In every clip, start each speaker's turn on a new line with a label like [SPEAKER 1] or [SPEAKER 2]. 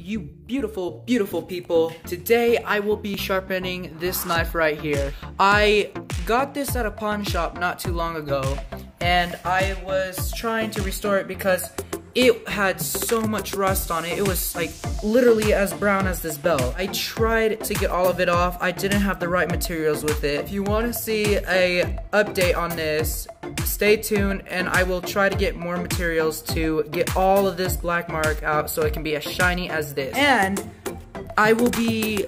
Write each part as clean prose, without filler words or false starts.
[SPEAKER 1] you beautiful, beautiful people. Today I will be sharpening this knife right here. I got this at a pawn shop not too long ago, and I was trying to restore it because it had so much rust on it. It was like literally as brown as this belt. I tried to get all of it off. I didn't have the right materials with it. If you want to see a update on this, stay tuned and I will try to get more materials to get all of this black mark out so it can be as shiny as this. And I will be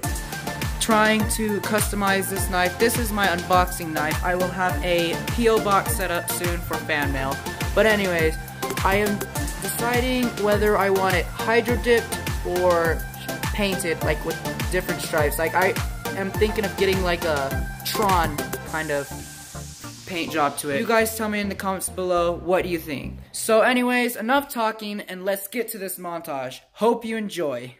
[SPEAKER 1] trying to customize this knife. This is my unboxing knife. I will have a P.O. box set up soon for fan mail. But anyways, I am deciding whether I want it hydro dipped or painted, like with different stripes. Like I am thinking of getting like a Tron kind of paint job to it. You guys tell me in the comments below, what do you think? So anyways, enough talking and let's get to this montage. Hope you enjoy.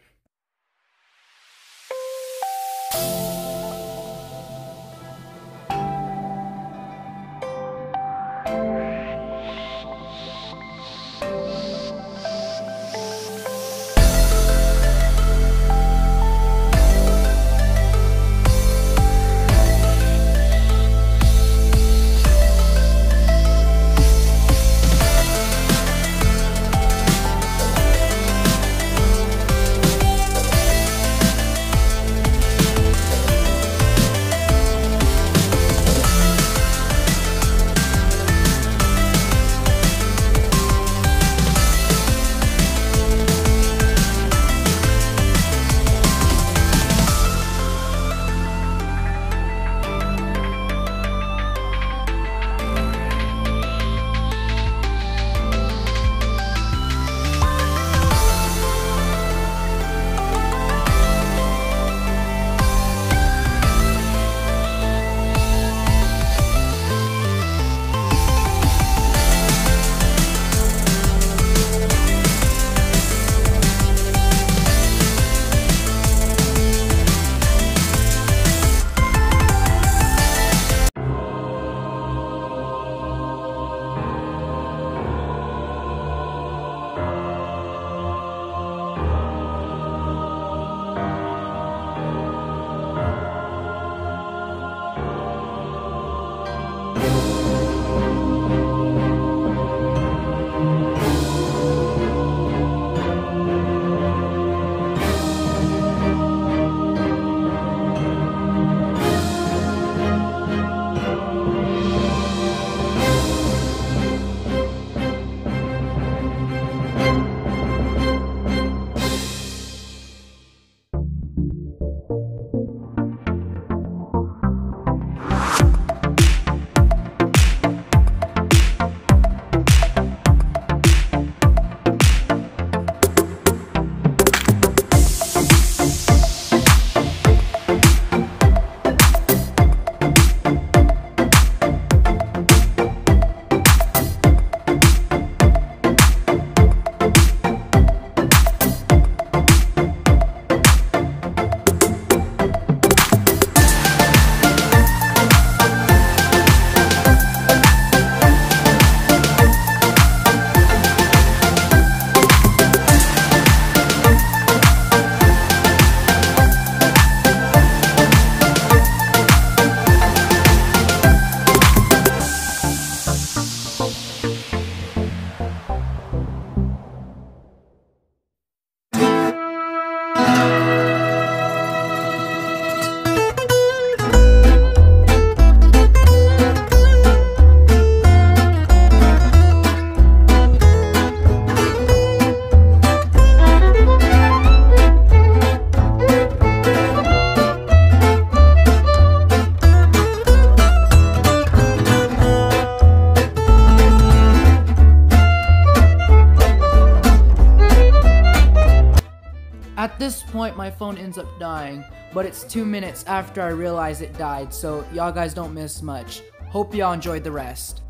[SPEAKER 1] At this point, my phone ends up dying, but it's 2 minutes after I realize it died, so y'all guys don't miss much. Hope y'all enjoyed the rest.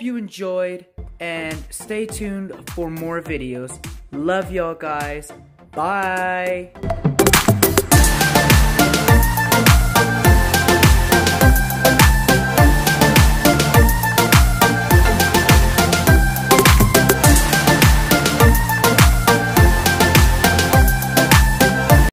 [SPEAKER 1] hope you enjoyed, and stay tuned for more videos. Love y'all guys. Bye.